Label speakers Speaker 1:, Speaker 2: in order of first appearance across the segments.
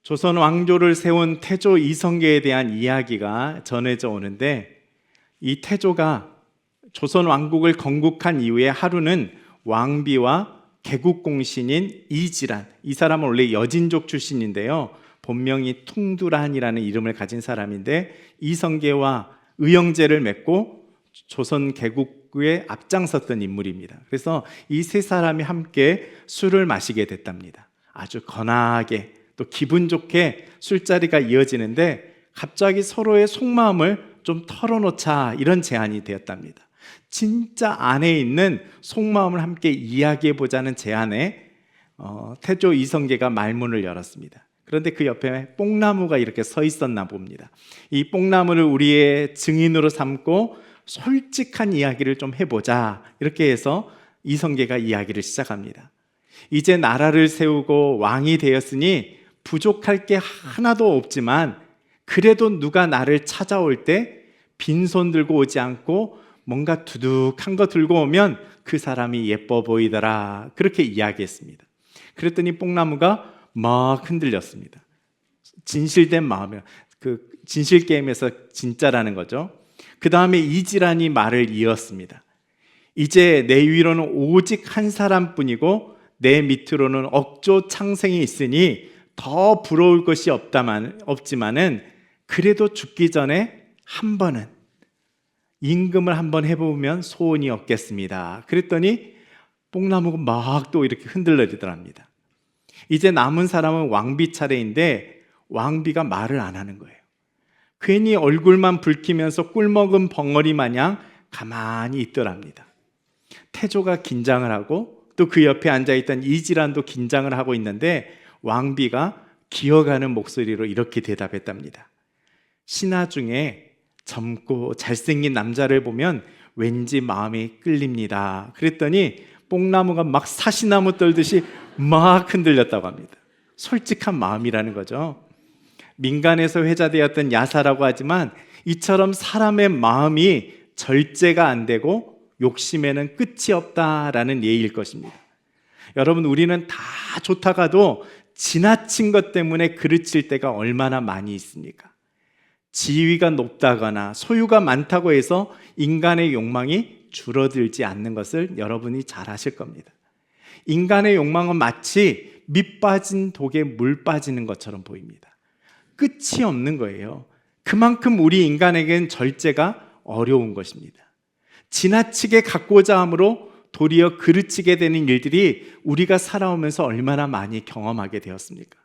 Speaker 1: 조선 왕조를 세운 태조 이성계에 대한 이야기가 전해져 오는데, 이 태조가 조선 왕국을 건국한 이후에 하루는 왕비와 개국공신인 이지란, 이 사람은 원래 여진족 출신인데요, 본명이 퉁두란이라는 이름을 가진 사람인데, 이성계와 의형제를 맺고 조선 개국에 앞장섰던 인물입니다. 그래서 이 세 사람이 함께 술을 마시게 됐답니다. 아주 거나하게 또 기분 좋게 술자리가 이어지는데, 갑자기 서로의 속마음을 좀 털어놓자, 이런 제안이 되었답니다. 진짜 안에 있는 속마음을 함께 이야기해보자는 제안에 태조 이성계가 말문을 열었습니다. 그런데 그 옆에 뽕나무가 이렇게 서 있었나 봅니다. 이 뽕나무를 우리의 증인으로 삼고 솔직한 이야기를 좀 해보자, 이렇게 해서 이성계가 이야기를 시작합니다. 이제 나라를 세우고 왕이 되었으니 부족할 게 하나도 없지만, 그래도 누가 나를 찾아올 때 빈손 들고 오지 않고 뭔가 두둑한 거 들고 오면 그 사람이 예뻐 보이더라, 그렇게 이야기했습니다. 그랬더니 뽕나무가 막 흔들렸습니다. 진실된 마음이에요. 그 진실 게임에서 진짜라는 거죠. 그 다음에 이지란이 말을 이었습니다. 이제 내 위로는 오직 한 사람뿐이고 내 밑으로는 억조 창생이 있으니 더 부러울 것이 없지만은 그래도 죽기 전에 한 번은 임금을 한번 해보면 소원이 없겠습니다. 그랬더니 뽕나무가 막 또 이렇게 흔들리더랍니다. 이제 남은 사람은 왕비 차례인데, 왕비가 말을 안 하는 거예요. 괜히 얼굴만 붉히면서 꿀먹은 벙어리 마냥 가만히 있더랍니다. 태조가 긴장을 하고 또 그 옆에 앉아있던 이지란도 긴장을 하고 있는데, 왕비가 기어가는 목소리로 이렇게 대답했답니다. 신하 중에 젊고 잘생긴 남자를 보면 왠지 마음이 끌립니다. 그랬더니 뽕나무가 막 사시나무 떨듯이 막 흔들렸다고 합니다. 솔직한 마음이라는 거죠. 민간에서 회자되었던 야사라고 하지만, 이처럼 사람의 마음이 절제가 안 되고 욕심에는 끝이 없다라는 예일 것입니다. 여러분, 우리는 다 좋다가도 지나친 것 때문에 그르칠 때가 얼마나 많이 있습니까? 지위가 높다거나 소유가 많다고 해서 인간의 욕망이 줄어들지 않는 것을 여러분이 잘 아실 겁니다. 인간의 욕망은 마치 밑 빠진 독에 물 빠지는 것처럼 보입니다. 끝이 없는 거예요. 그만큼 우리 인간에겐 절제가 어려운 것입니다. 지나치게 갖고자 함으로 도리어 그르치게 되는 일들이 우리가 살아오면서 얼마나 많이 경험하게 되었습니까?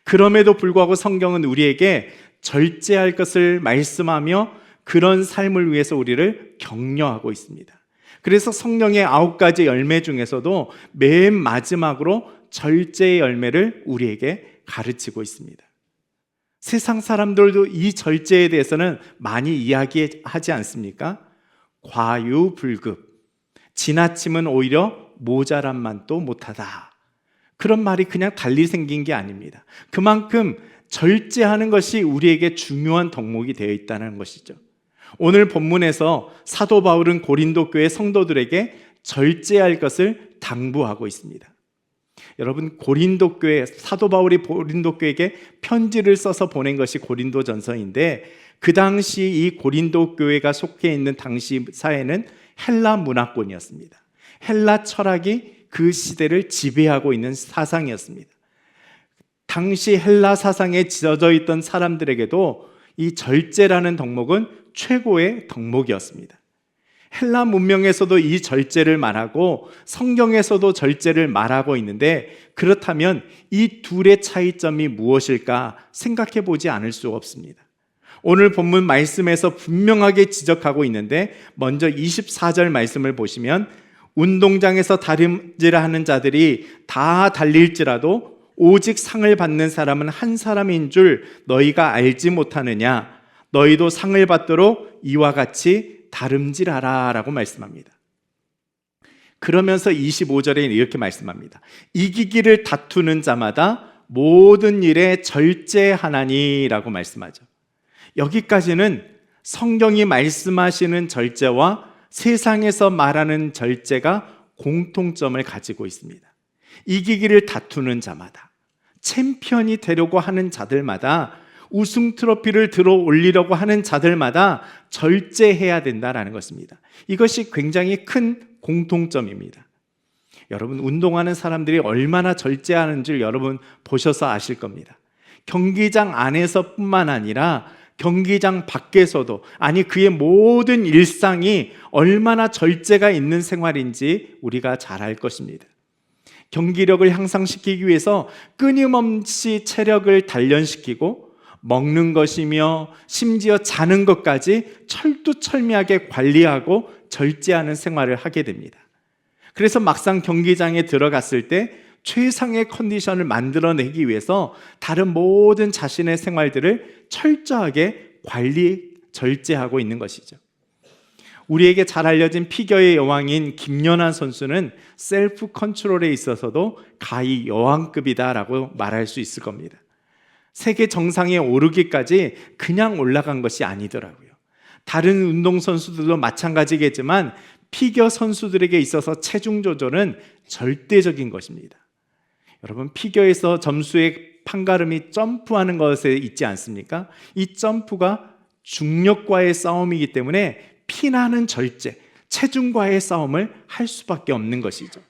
Speaker 1: 그럼에도 불구하고 성경은 우리에게 절제할 것을 말씀하며 그런 삶을 위해서 우리를 격려하고 있습니다. 그래서 성령의 9가지 열매 중에서도 맨 마지막으로 절제의 열매를 우리에게 가르치고 있습니다. 세상 사람들도 이 절제에 대해서는 많이 이야기하지 않습니까? 과유불급, 지나침은 오히려 모자란만도 못하다, 그런 말이 그냥 달리 생긴 게 아닙니다. 그만큼 절제하는 것이 우리에게 중요한 덕목이 되어 있다는 것이죠. 오늘 본문에서 사도 바울은 고린도 교회 성도들에게 절제할 것을 당부하고 있습니다. 여러분, 고린도 교회, 사도 바울이 고린도 교회에게 편지를 써서 보낸 것이 고린도전서인데, 그 당시 이 고린도 교회가 속해 있는 당시 사회는 헬라 문화권이었습니다. 헬라 철학이 그 시대를 지배하고 있는 사상이었습니다. 당시 헬라 사상에 젖어 있던 사람들에게도 이 절제라는 덕목은 최고의 덕목이었습니다. 헬라 문명에서도 이 절제를 말하고 성경에서도 절제를 말하고 있는데, 그렇다면 이 둘의 차이점이 무엇일까 생각해 보지 않을 수 없습니다. 오늘 본문 말씀에서 분명하게 지적하고 있는데, 먼저 24절 말씀을 보시면, 운동장에서 다름질하는 자들이 다 달릴지라도 오직 상을 받는 사람은 한 사람인 줄 너희가 알지 못하느냐? 너희도 상을 받도록 이와 같이 다름질하라 라고 말씀합니다. 그러면서 25절에 이렇게 말씀합니다. 이기기를 다투는 자마다 모든 일에 절제하나니 라고 말씀하죠. 여기까지는 성경이 말씀하시는 절제와 세상에서 말하는 절제가 공통점을 가지고 있습니다. 이기기를 다투는 자마다, 챔피언이 되려고 하는 자들마다, 우승 트로피를 들어 올리려고 하는 자들마다 절제해야 된다라는 것입니다. 이것이 굉장히 큰 공통점입니다. 여러분, 운동하는 사람들이 얼마나 절제하는지 여러분 보셔서 아실 겁니다. 경기장 안에서뿐만 아니라 경기장 밖에서도, 아니 그의 모든 일상이 얼마나 절제가 있는 생활인지 우리가 잘 알 것입니다. 경기력을 향상시키기 위해서 끊임없이 체력을 단련시키고 먹는 것이며 심지어 자는 것까지 철두철미하게 관리하고 절제하는 생활을 하게 됩니다. 그래서 막상 경기장에 들어갔을 때 최상의 컨디션을 만들어내기 위해서 다른 모든 자신의 생활들을 철저하게 절제하고 있는 것이죠. 우리에게 잘 알려진 피겨의 여왕인 김연아 선수는 셀프 컨트롤에 있어서도 가히 여왕급이다라고 말할 수 있을 겁니다. 세계 정상에 오르기까지 그냥 올라간 것이 아니더라고요. 다른 운동선수들도 마찬가지겠지만 피겨 선수들에게 있어서 체중 조절은 절대적인 것입니다. 여러분, 피겨에서 점수의 판가름이 점프하는 것에 있지 않습니까? 이 점프가 중력과의 싸움이기 때문에 피나는 절제, 체중과의 싸움을 할 수밖에 없는 것이죠.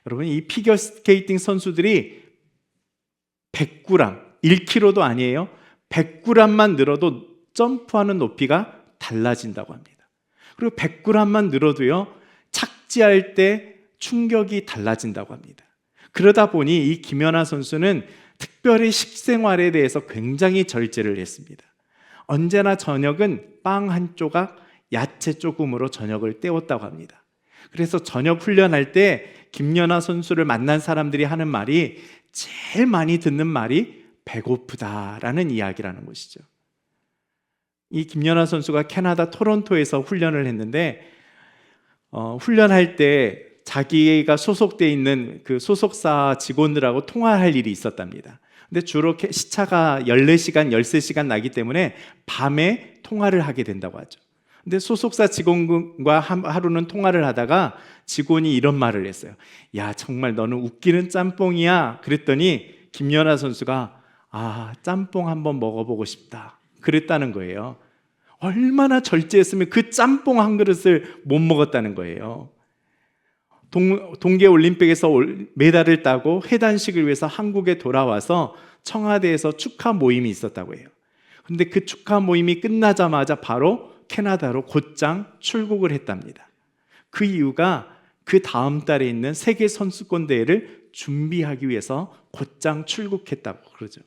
Speaker 1: 여러분, 이 피겨 스케이팅 선수들이 100g, 1kg도 아니에요. 100g만 늘어도 점프하는 높이가 달라진다고 합니다. 그리고 100g만 늘어도요, 착지할 때 충격이 달라진다고 합니다. 그러다 보니 이 김연아 선수는 특별히 식생활에 대해서 굉장히 절제를 했습니다. 언제나 저녁은 빵 한 조각, 야채 조금으로 저녁을 때웠다고 합니다. 그래서 저녁 훈련할 때 김연아 선수를 만난 사람들이 하는 말이, 제일 많이 듣는 말이 배고프다라는 이야기라는 것이죠. 이 김연아 선수가 캐나다 토론토에서 훈련을 했는데 훈련할 때 자기가 소속돼 있는 그 소속사 직원들하고 통화할 일이 있었답니다. 근데 주로 시차가 14시간, 13시간 나기 때문에 밤에 통화를 하게 된다고 하죠. 근데 소속사 직원과 하루는 통화를 하다가 직원이 이런 말을 했어요. 야, 정말 너는 웃기는 짬뽕이야. 그랬더니 김연아 선수가 짬뽕 한번 먹어보고 싶다 그랬다는 거예요. 얼마나 절제했으면 그 짬뽕 한 그릇을 못 먹었다는 거예요. 동계올림픽에서 메달을 따고 회단식을 위해서 한국에 돌아와서 청와대에서 축하 모임이 있었다고 해요. 그런데 그 축하 모임이 끝나자마자 바로 캐나다로 곧장 출국을 했답니다. 그 이유가 그 다음 달에 있는 세계 선수권 대회를 준비하기 위해서 곧장 출국했다고 그러죠.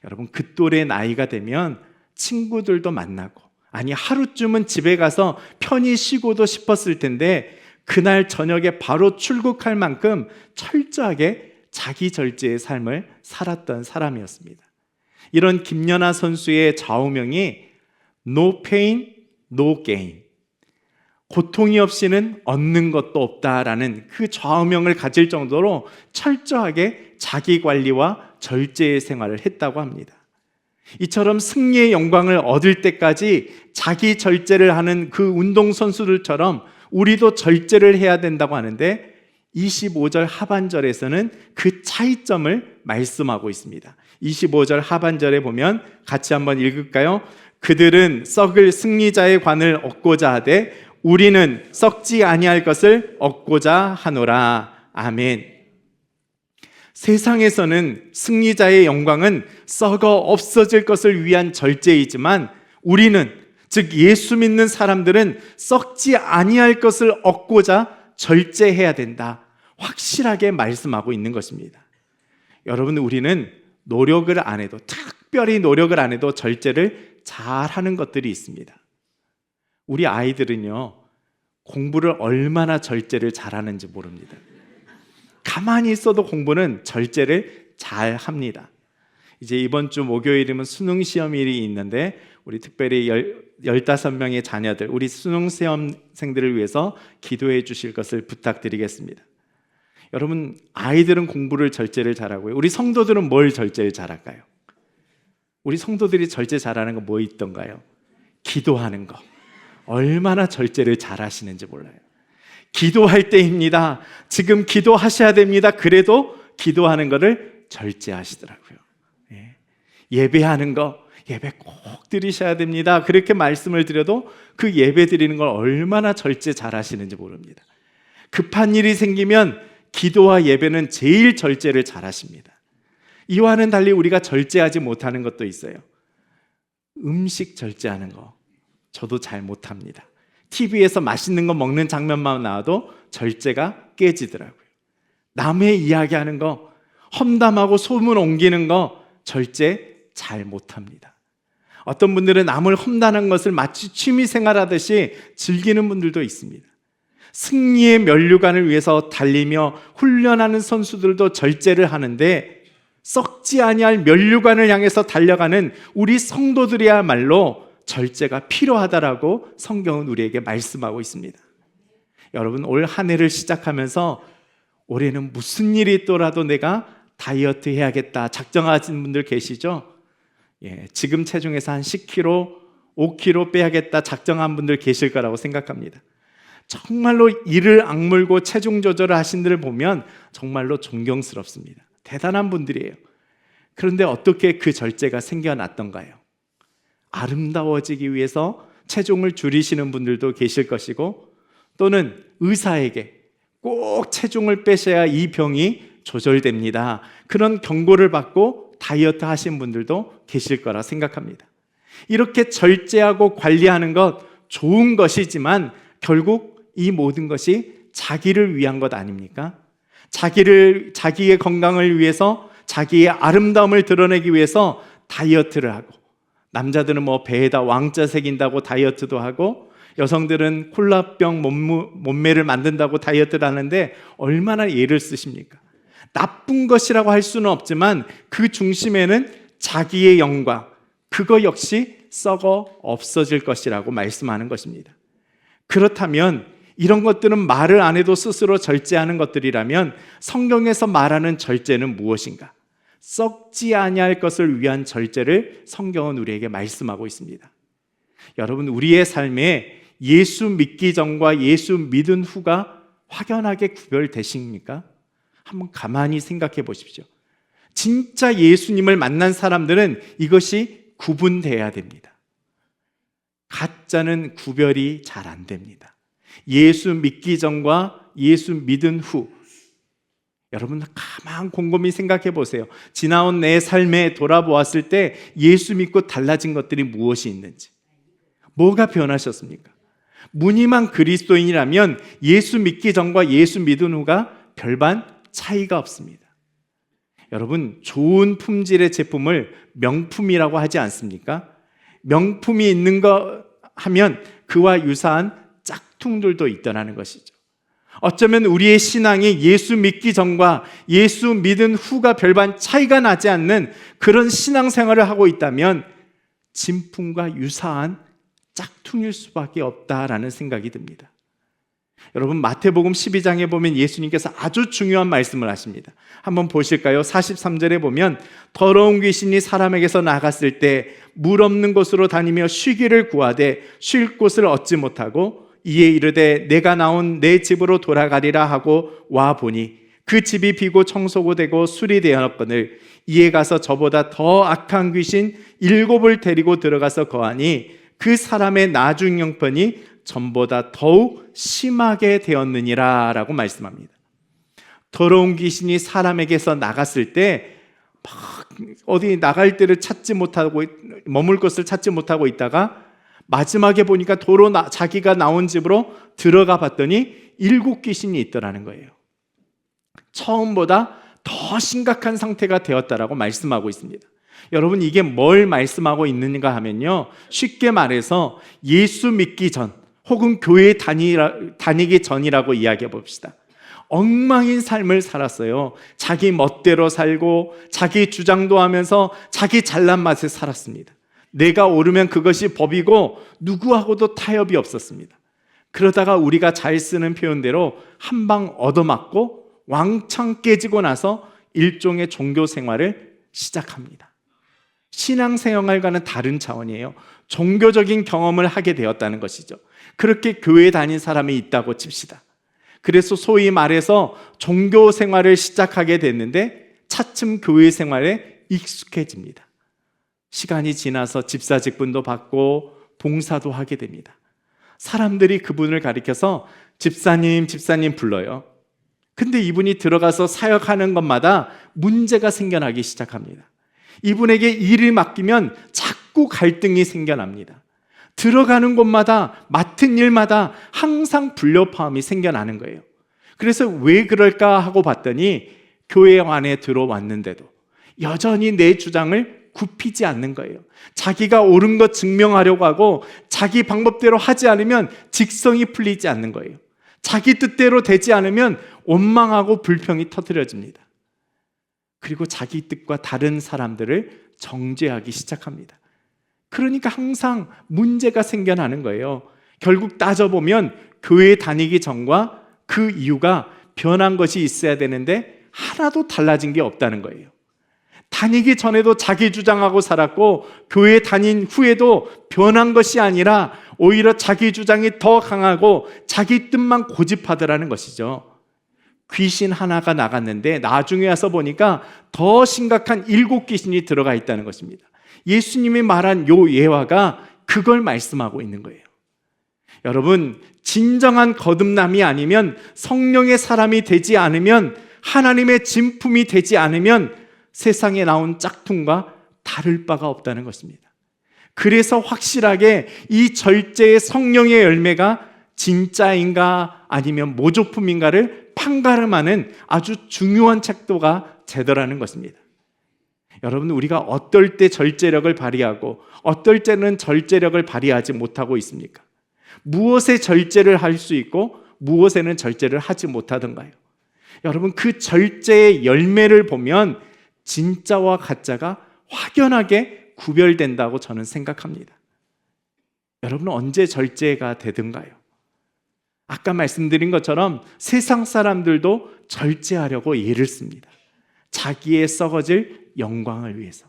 Speaker 1: 여러분, 그 또래 나이가 되면 친구들도 만나고, 아니 하루쯤은 집에 가서 편히 쉬고도 싶었을 텐데 그날 저녁에 바로 출국할 만큼 철저하게 자기 절제의 삶을 살았던 사람이었습니다. 이런 김연아 선수의 좌우명이 No pain, no gain. 고통이 없이는 얻는 것도 없다라는 그 좌우명을 가질 정도로 철저하게 자기 관리와 절제의 생활을 했다고 합니다. 이처럼 승리의 영광을 얻을 때까지 자기 절제를 하는 그 운동선수들처럼 우리도 절제를 해야 된다고 하는데 25절 하반절에서는 그 차이점을 말씀하고 있습니다. 25절 하반절에 보면 같이 한번 읽을까요? 그들은 썩을 승리자의 관을 얻고자 하되 우리는 썩지 아니할 것을 얻고자 하노라. 아멘. 세상에서는 승리자의 영광은 썩어 없어질 것을 위한 절제이지만 우리는, 즉 예수 믿는 사람들은 썩지 아니할 것을 얻고자 절제해야 된다, 확실하게 말씀하고 있는 것입니다. 여러분, 우리는 노력을 안 해도, 특별히 노력을 안 해도 절제를 잘하는 것들이 있습니다. 우리 아이들은요, 공부를 얼마나 절제를 잘하는지 모릅니다. 가만히 있어도 공부는 절제를 잘 합니다. 이제 이번 주 목요일이면 수능 시험일이 있는데 우리 특별히 15명의 자녀들, 우리 수능 시험생들을 위해서 기도해 주실 것을 부탁드리겠습니다. 여러분, 아이들은 공부를 절제를 잘하고요. 우리 성도들은 뭘 절제를 잘할까요? 우리 성도들이 절제 잘하는 거 뭐 있던가요? 기도하는 거. 얼마나 절제를 잘하시는지 몰라요. 기도할 때입니다. 지금 기도하셔야 됩니다. 그래도 기도하는 것을 절제하시더라고요. 예. 예배하는 거, 예배 꼭 드리셔야 됩니다. 그렇게 말씀을 드려도 그 예배 드리는 걸 얼마나 절제 잘 하시는지 모릅니다. 급한 일이 생기면 기도와 예배는 제일 절제를 잘 하십니다. 이와는 달리 우리가 절제하지 못하는 것도 있어요. 음식 절제하는 거 저도 잘 못합니다. TV에서 맛있는 거 먹는 장면만 나와도 절제가 깨지더라고요. 남의 이야기하는 거, 험담하고 소문 옮기는 거 절제 잘 못합니다. 어떤 분들은 남을 험담하는 것을 마치 취미생활하듯이 즐기는 분들도 있습니다. 승리의 면류관을 위해서 달리며 훈련하는 선수들도 절제를 하는데 썩지 아니할 면류관을 향해서 달려가는 우리 성도들이야말로 절제가 필요하다라고 성경은 우리에게 말씀하고 있습니다. 여러분, 올 한 해를 시작하면서 올해는 무슨 일이 있더라도 내가 다이어트 해야겠다 작정하신 분들 계시죠? 예, 지금 체중에서 한 10kg, 5kg 빼야겠다 작정한 분들 계실 거라고 생각합니다. 정말로 이를 악물고 체중 조절을 하신 분들을 보면 정말로 존경스럽습니다. 대단한 분들이에요. 그런데 어떻게 그 절제가 생겨났던가요? 아름다워지기 위해서 체중을 줄이시는 분들도 계실 것이고, 또는 의사에게 꼭 체중을 빼셔야 이 병이 조절됩니다, 그런 경고를 받고 다이어트 하신 분들도 계실 거라 생각합니다. 이렇게 절제하고 관리하는 것 좋은 것이지만 결국 이 모든 것이 자기를 위한 것 아닙니까? 자기의 건강을 위해서, 자기의 아름다움을 드러내기 위해서 다이어트를 하고, 남자들은 뭐 배에다 왕자 새긴다고 다이어트도 하고, 여성들은 콜라병 몸매를 만든다고 다이어트를 하는데 얼마나 예를 쓰십니까? 나쁜 것이라고 할 수는 없지만 그 중심에는 자기의 영광, 그거 역시 썩어 없어질 것이라고 말씀하는 것입니다. 그렇다면 이런 것들은 말을 안 해도 스스로 절제하는 것들이라면 성경에서 말하는 절제는 무엇인가? 썩지 아니할 것을 위한 절제를 성경은 우리에게 말씀하고 있습니다. 여러분, 우리의 삶에 예수 믿기 전과 예수 믿은 후가 확연하게 구별되십니까? 한번 가만히 생각해 보십시오. 진짜 예수님을 만난 사람들은 이것이 구분돼야 됩니다. 가짜는 구별이 잘 안 됩니다. 예수 믿기 전과 예수 믿은 후, 여러분 가만 곰곰이 생각해 보세요. 지나온 내 삶에 돌아보았을 때 예수 믿고 달라진 것들이 무엇이 있는지, 뭐가 변하셨습니까? 무늬만 그리스도인이라면 예수 믿기 전과 예수 믿은 후가 별반 차이가 없습니다. 여러분, 좋은 품질의 제품을 명품이라고 하지 않습니까? 명품이 있는 거 하면 그와 유사한 짝퉁들도 있다는 것이죠. 어쩌면 우리의 신앙이 예수 믿기 전과 예수 믿은 후가 별반 차이가 나지 않는 그런 신앙생활을 하고 있다면 진품과 유사한 짝퉁일 수밖에 없다라는 생각이 듭니다. 여러분, 마태복음 12장에 보면 예수님께서 아주 중요한 말씀을 하십니다. 한번 보실까요? 43절에 보면 더러운 귀신이 사람에게서 나갔을 때 물 없는 곳으로 다니며 쉬기를 구하되 쉴 곳을 얻지 못하고 이에 이르되 내가 나온 내 집으로 돌아가리라 하고 와 보니 그 집이 비고 청소고 되고 술이 되었거늘 이에 가서 저보다 더 악한 귀신 7을 데리고 들어가서 거하니 그 사람의 나중 형편이 전보다 더욱 심하게 되었느니라 라고 말씀합니다. 더러운 귀신이 사람에게서 나갔을 때 막 어디 나갈 데를 찾지 못하고, 머물 곳을 찾지 못하고 있다가 마지막에 보니까 도로 자기가 나온 집으로 들어가 봤더니 7 귀신이 있더라는 거예요. 처음보다 더 심각한 상태가 되었다라고 말씀하고 있습니다. 여러분, 이게 뭘 말씀하고 있는가 하면요, 쉽게 말해서 예수 믿기 전 혹은 교회 다니기 전이라고 이야기해 봅시다. 엉망인 삶을 살았어요. 자기 멋대로 살고 자기 주장도 하면서 자기 잘난 맛에 살았습니다. 내가 옳으면 그것이 법이고 누구하고도 타협이 없었습니다. 그러다가 우리가 잘 쓰는 표현대로 한 방 얻어맞고 왕창 깨지고 나서 일종의 종교 생활을 시작합니다. 신앙생활과는 다른 차원이에요. 종교적인 경험을 하게 되었다는 것이죠. 그렇게 교회 다닌 사람이 있다고 칩시다. 그래서 소위 말해서 종교 생활을 시작하게 됐는데 차츰 교회 생활에 익숙해집니다. 시간이 지나서 집사 직분도 받고 봉사도 하게 됩니다. 사람들이 그분을 가리켜서 집사님, 집사님 불러요. 근데 이분이 들어가서 사역하는 것마다 문제가 생겨나기 시작합니다. 이분에게 일을 맡기면 자꾸 갈등이 생겨납니다. 들어가는 곳마다 맡은 일마다 항상 불협화음이 생겨나는 거예요. 그래서 왜 그럴까 하고 봤더니 교회 안에 들어왔는데도 여전히 내 주장을 굽히지 않는 거예요. 자기가 옳은 것 증명하려고 하고 자기 방법대로 하지 않으면 직성이 풀리지 않는 거예요. 자기 뜻대로 되지 않으면 원망하고 불평이 터뜨려집니다. 그리고 자기 뜻과 다른 사람들을 정죄하기 시작합니다. 그러니까 항상 문제가 생겨나는 거예요. 결국 따져보면 교회 다니기 전과 그 이유가 변한 것이 있어야 되는데 하나도 달라진 게 없다는 거예요. 다니기 전에도 자기 주장하고 살았고 교회 다닌 후에도 변한 것이 아니라 오히려 자기 주장이 더 강하고 자기 뜻만 고집하더라는 것이죠. 귀신 하나가 나갔는데 나중에 와서 보니까 더 심각한 7 귀신이 들어가 있다는 것입니다. 예수님이 말한 요 예화가 그걸 말씀하고 있는 거예요. 여러분, 진정한 거듭남이 아니면, 성령의 사람이 되지 않으면, 하나님의 진품이 되지 않으면 세상에 나온 짝퉁과 다를 바가 없다는 것입니다. 그래서 확실하게 이 절제의 성령의 열매가 진짜인가 아니면 모조품인가를 판가름하는 아주 중요한 척도가 제도라는 것입니다. 여러분, 우리가 어떨 때 절제력을 발휘하고 어떨 때는 절제력을 발휘하지 못하고 있습니까? 무엇에 절제를 할 수 있고 무엇에는 절제를 하지 못하던가요? 여러분, 그 절제의 열매를 보면 진짜와 가짜가 확연하게 구별된다고 저는 생각합니다. 여러분은 언제 절제가 되든가요? 아까 말씀드린 것처럼 세상 사람들도 절제하려고 예를 씁니다. 자기의 썩어질 영광을 위해서,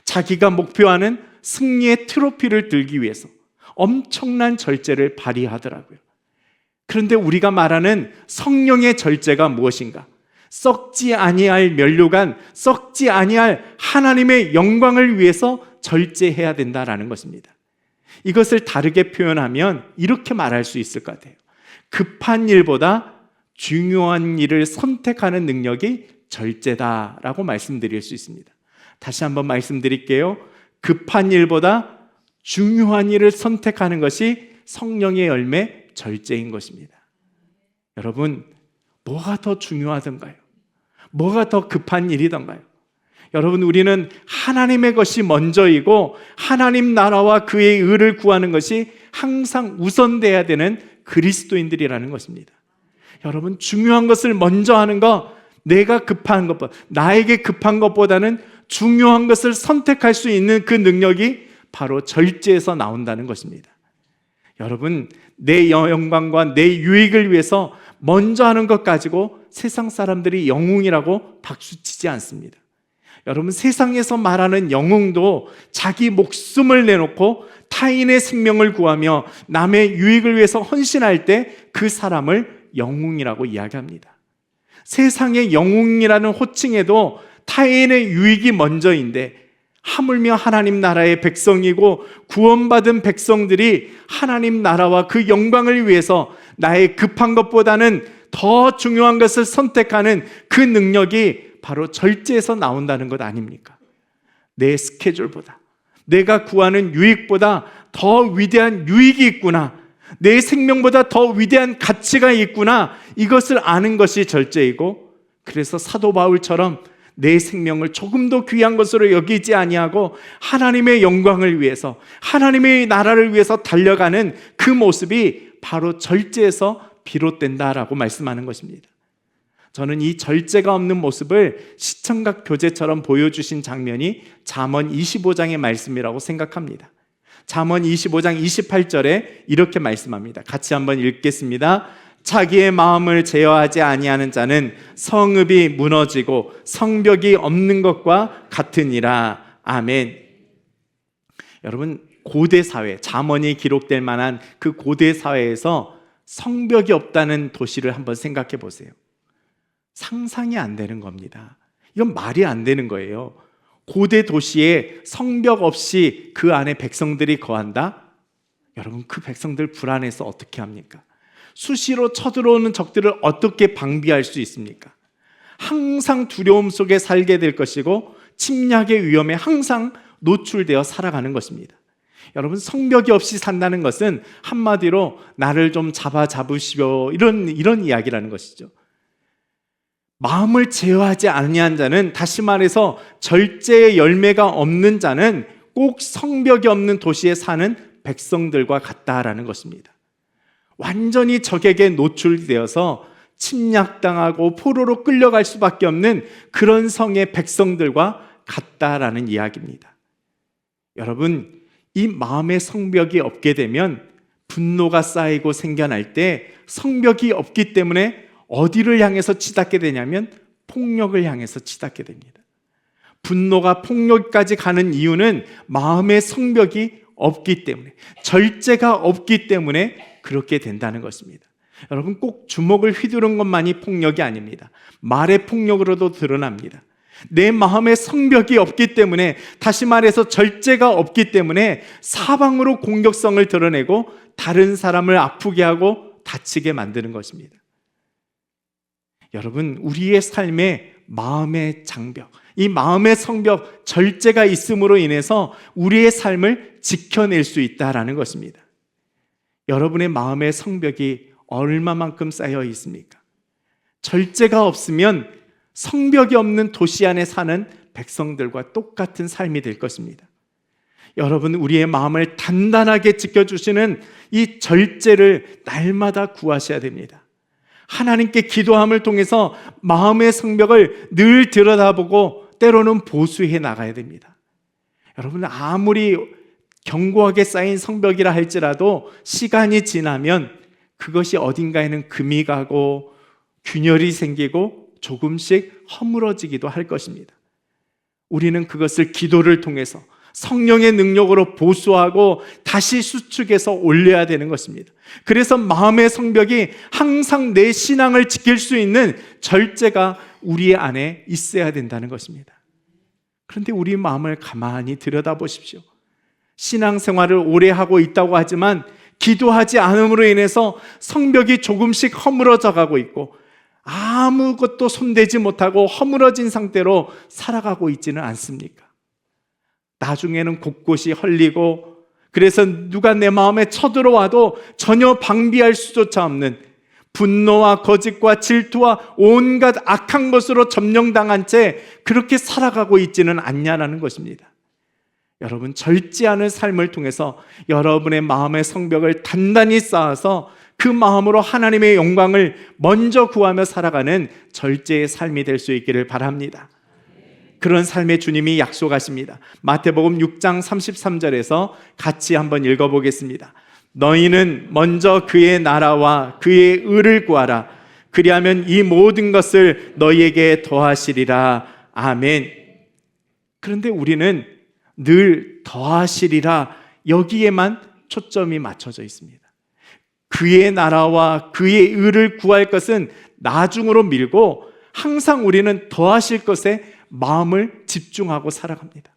Speaker 1: 자기가 목표하는 승리의 트로피를 들기 위해서 엄청난 절제를 발휘하더라고요. 그런데 우리가 말하는 성령의 절제가 무엇인가? 썩지 아니할 면류관, 썩지 아니할 하나님의 영광을 위해서 절제해야 된다라는 것입니다. 이것을 다르게 표현하면 이렇게 말할 수 있을 것 같아요. 급한 일보다 중요한 일을 선택하는 능력이 절제다라고 말씀드릴 수 있습니다. 다시 한번 말씀드릴게요. 급한 일보다 중요한 일을 선택하는 것이 성령의 열매, 절제인 것입니다. 여러분, 뭐가 더 중요하던가요? 뭐가 더 급한 일이던가요? 여러분, 우리는 하나님의 것이 먼저이고 하나님 나라와 그의 의를 구하는 것이 항상 우선돼야 되는 그리스도인들이라는 것입니다. 여러분, 중요한 것을 먼저 하는 것, 내가 급한 것보다, 나에게 급한 것보다는 중요한 것을 선택할 수 있는 그 능력이 바로 절제에서 나온다는 것입니다. 여러분, 내 영광과 내 유익을 위해서 먼저 하는 것 가지고 세상 사람들이 영웅이라고 박수치지 않습니다. 여러분, 세상에서 말하는 영웅도 자기 목숨을 내놓고 타인의 생명을 구하며 남의 유익을 위해서 헌신할 때 그 사람을 영웅이라고 이야기합니다. 세상의 영웅이라는 호칭에도 타인의 유익이 먼저인데, 하물며 하나님 나라의 백성이고 구원받은 백성들이 하나님 나라와 그 영광을 위해서 나의 급한 것보다는 더 중요한 것을 선택하는 그 능력이 바로 절제에서 나온다는 것 아닙니까? 내 스케줄보다, 내가 구하는 유익보다 더 위대한 유익이 있구나, 내 생명보다 더 위대한 가치가 있구나, 이것을 아는 것이 절제이고, 그래서 사도 바울처럼 내 생명을 조금도 귀한 것으로 여기지 아니하고 하나님의 영광을 위해서, 하나님의 나라를 위해서 달려가는 그 모습이 바로 절제에서 비롯된다라고 말씀하는 것입니다. 저는 이 절제가 없는 모습을 시청각 교재처럼 보여주신 장면이 잠언 25장의 말씀이라고 생각합니다. 잠언 25장 28절에 이렇게 말씀합니다. 같이 한번 읽겠습니다. 자기의 마음을 제어하지 아니하는 자는 성읍이 무너지고 성벽이 없는 것과 같으니라. 아멘. 여러분, 고대 사회, 잠언이 기록될 만한 그 고대 사회에서 성벽이 없다는 도시를 한번 생각해 보세요. 상상이 안 되는 겁니다. 이건 말이 안 되는 거예요. 고대 도시에 성벽 없이 그 안에 백성들이 거한다? 여러분, 그 백성들 불안해서 어떻게 합니까? 수시로 쳐들어오는 적들을 어떻게 방비할 수 있습니까? 항상 두려움 속에 살게 될 것이고 침략의 위험에 항상 노출되어 살아가는 것입니다. 여러분, 성벽이 없이 산다는 것은 한마디로 나를 좀 잡으시오, 이런 이야기라는 것이죠. 마음을 제어하지 아니한 자는, 다시 말해서 절제의 열매가 없는 자는 꼭 성벽이 없는 도시에 사는 백성들과 같다라는 것입니다. 완전히 적에게 노출되어서 침략당하고 포로로 끌려갈 수밖에 없는 그런 성의 백성들과 같다라는 이야기입니다. 여러분, 이 마음의 성벽이 없게 되면 분노가 쌓이고 생겨날 때 성벽이 없기 때문에 어디를 향해서 치닫게 되냐면 폭력을 향해서 치닫게 됩니다. 분노가 폭력까지 가는 이유는 마음의 성벽이 없기 때문에, 절제가 없기 때문에 그렇게 된다는 것입니다. 여러분, 꼭 주먹을 휘두른 것만이 폭력이 아닙니다. 말의 폭력으로도 드러납니다. 내 마음의 성벽이 없기 때문에, 다시 말해서 절제가 없기 때문에 사방으로 공격성을 드러내고 다른 사람을 아프게 하고 다치게 만드는 것입니다. 여러분, 우리의 삶에 마음의 장벽, 이 마음의 성벽, 절제가 있음으로 인해서 우리의 삶을 지켜낼 수 있다라는 것입니다. 여러분의 마음의 성벽이 얼마만큼 쌓여 있습니까? 절제가 없으면 성벽이 없는 도시 안에 사는 백성들과 똑같은 삶이 될 것입니다. 여러분, 우리의 마음을 단단하게 지켜주시는 이 절제를 날마다 구하셔야 됩니다. 하나님께 기도함을 통해서 마음의 성벽을 늘 들여다보고 때로는 보수해 나가야 됩니다. 여러분, 아무리 견고하게 쌓인 성벽이라 할지라도 시간이 지나면 그것이 어딘가에는 금이 가고 균열이 생기고 조금씩 허물어지기도 할 것입니다. 우리는 그것을 기도를 통해서 성령의 능력으로 보수하고 다시 수축해서 올려야 되는 것입니다. 그래서 마음의 성벽이 항상 내 신앙을 지킬 수 있는 절제가 우리 안에 있어야 된다는 것입니다. 그런데 우리 마음을 가만히 들여다보십시오. 신앙생활을 오래 하고 있다고 하지만 기도하지 않음으로 인해서 성벽이 조금씩 허물어져 가고 있고 아무것도 손대지 못하고 허물어진 상태로 살아가고 있지는 않습니까? 나중에는 곳곳이 헐리고, 그래서 누가 내 마음에 쳐들어와도 전혀 방비할 수조차 없는 분노와 거짓과 질투와 온갖 악한 것으로 점령당한 채 그렇게 살아가고 있지는 않냐라는 것입니다. 여러분, 절제하는 삶을 통해서 여러분의 마음의 성벽을 단단히 쌓아서 그 마음으로 하나님의 영광을 먼저 구하며 살아가는 절제의 삶이 될 수 있기를 바랍니다. 그런 삶의 주님이 약속하십니다. 마태복음 6장 33절에서 같이 한번 읽어보겠습니다. 너희는 먼저 그의 나라와 그의 의를 구하라. 그리하면 이 모든 것을 너희에게 더하시리라. 아멘. 그런데 우리는 늘 더하시리라, 여기에만 초점이 맞춰져 있습니다. 그의 나라와 그의 의를 구할 것은 나중으로 밀고 항상 우리는 더하실 것에 마음을 집중하고 살아갑니다.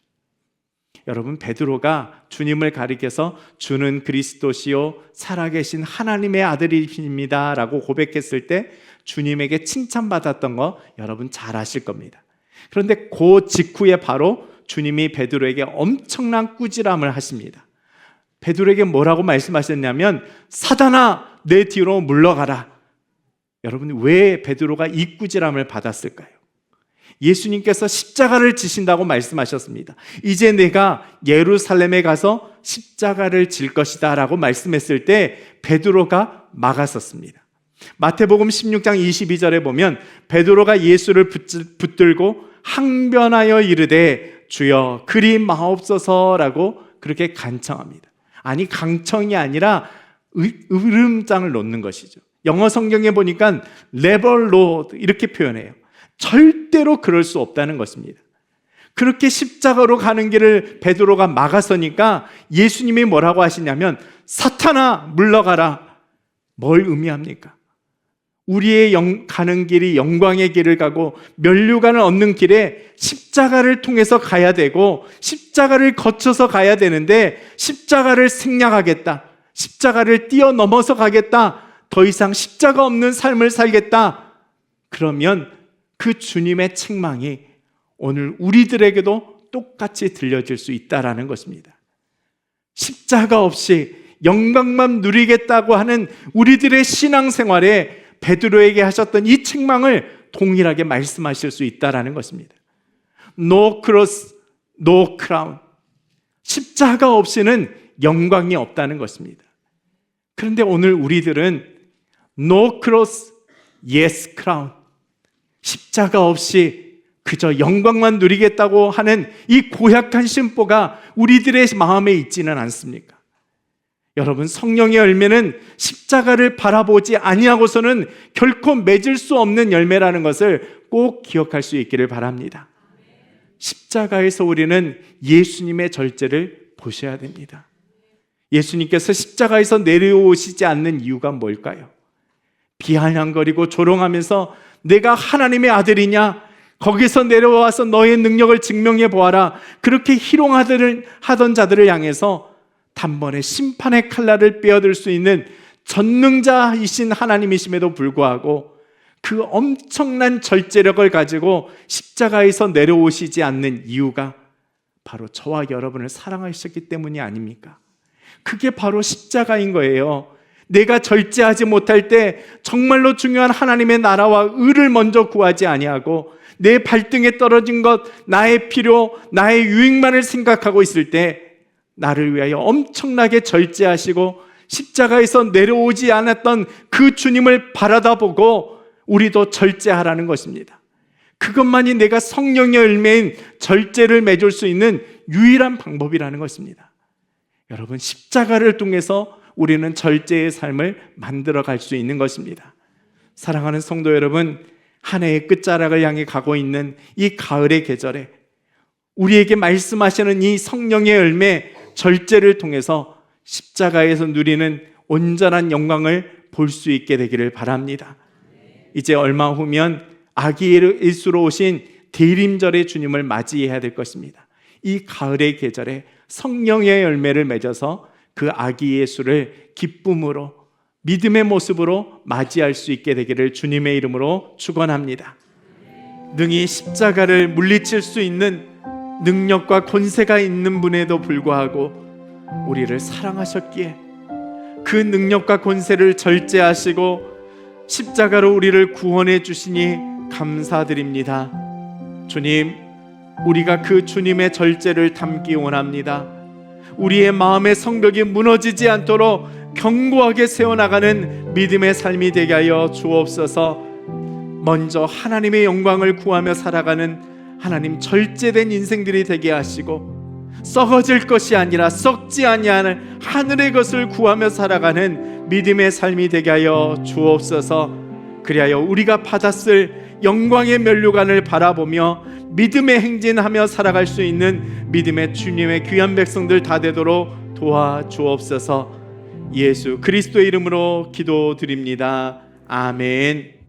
Speaker 1: 여러분, 베드로가 주님을 가리켜서 주는 그리스도시요 살아계신 하나님의 아들이십니다 라고 고백했을 때 주님에게 칭찬받았던 거 여러분 잘 아실 겁니다. 그런데 그 직후에 바로 주님이 베드로에게 엄청난 꾸지람을 하십니다. 베드로에게 뭐라고 말씀하셨냐면, 사단아 내 뒤로 물러가라. 여러분, 왜 베드로가 이 꾸지람을 받았을까요? 예수님께서 십자가를 지신다고 말씀하셨습니다. 이제 내가 예루살렘에 가서 십자가를 질 것이다 라고 말씀했을 때 베드로가 막았었습니다. 마태복음 16장 22절에 보면 베드로가 예수를 붙들고 항변하여 이르되 주여 그리 마옵소서라고 그렇게 간청합니다. 아니, 강청이 아니라 으름장을 놓는 것이죠. 영어 성경에 보니까 never Lord 이렇게 표현해요. 절대로 그럴 수 없다는 것입니다. 그렇게 십자가로 가는 길을 베드로가 막아서니까 예수님이 뭐라고 하시냐면, 사탄아 물러가라. 뭘 의미합니까? 우리의 가는 길이 영광의 길을 가고 면류관을 얻는 길에 십자가를 통해서 가야 되고 십자가를 거쳐서 가야 되는데, 십자가를 생략하겠다, 십자가를 뛰어넘어서 가겠다, 더 이상 십자가 없는 삶을 살겠다, 그러면 그 주님의 책망이 오늘 우리들에게도 똑같이 들려질 수 있다라는 것입니다. 십자가 없이 영광만 누리겠다고 하는 우리들의 신앙생활에 베드로에게 하셨던 이 책망을 동일하게 말씀하실 수 있다라는 것입니다. No cross, no crown. 십자가 없이는 영광이 없다는 것입니다. 그런데 오늘 우리들은 No cross, yes crown. 십자가 없이 그저 영광만 누리겠다고 하는 이 고약한 심보가 우리들의 마음에 있지는 않습니까? 여러분, 성령의 열매는 십자가를 바라보지 아니하고서는 결코 맺을 수 없는 열매라는 것을 꼭 기억할 수 있기를 바랍니다. 십자가에서 우리는 예수님의 절제를 보셔야 됩니다. 예수님께서 십자가에서 내려오시지 않는 이유가 뭘까요? 비아냥거리고 조롱하면서 내가 하나님의 아들이냐? 거기서 내려와서 너의 능력을 증명해 보아라. 그렇게 희롱하던 자들을 향해서 단번에 심판의 칼날을 빼어들 수 있는 전능자이신 하나님이심에도 불구하고 그 엄청난 절제력을 가지고 십자가에서 내려오시지 않는 이유가 바로 저와 여러분을 사랑하셨기 때문이 아닙니까? 그게 바로 십자가인 거예요. 내가 절제하지 못할 때 정말로 중요한 하나님의 나라와 의를 먼저 구하지 아니하고 내 발등에 떨어진 것, 나의 필요, 나의 유익만을 생각하고 있을 때 나를 위하여 엄청나게 절제하시고 십자가에서 내려오지 않았던 그 주님을 바라다 보고 우리도 절제하라는 것입니다. 그것만이 내가 성령의 열매인 절제를 맺을 수 있는 유일한 방법이라는 것입니다. 여러분, 십자가를 통해서 우리는 절제의 삶을 만들어 갈 수 있는 것입니다. 사랑하는 성도 여러분, 한 해의 끝자락을 향해 가고 있는 이 가을의 계절에 우리에게 말씀하시는 이 성령의 열매, 절제를 통해서 십자가에서 누리는 온전한 영광을 볼 수 있게 되기를 바랍니다. 이제 얼마 후면 아기 예수로 오신 대림절의 주님을 맞이해야 될 것입니다. 이 가을의 계절에 성령의 열매를 맺어서 그 아기 예수를 기쁨으로, 믿음의 모습으로 맞이할 수 있게 되기를 주님의 이름으로 축원합니다. 능히 십자가를 물리칠 수 있는 능력과 권세가 있는 분에도 불구하고 우리를 사랑하셨기에 그 능력과 권세를 절제하시고 십자가로 우리를 구원해 주시니 감사드립니다. 주님, 우리가 그 주님의 절제를 담기 원합니다. 우리의 마음의 성벽이 무너지지 않도록 견고하게 세워나가는 믿음의 삶이 되게 하여 주옵소서. 먼저 하나님의 영광을 구하며 살아가는 하나님 절제된 인생들이 되게 하시고, 썩어질 것이 아니라 썩지 아니하는 하늘의 것을 구하며 살아가는 믿음의 삶이 되게 하여 주옵소서. 그리하여 우리가 받았을 영광의 면류관을 바라보며 믿음의 행진하며 살아갈 수 있는 믿음의 주님의 귀한 백성들 다 되도록 도와주옵소서. 예수 그리스도의 이름으로 기도드립니다. 아멘.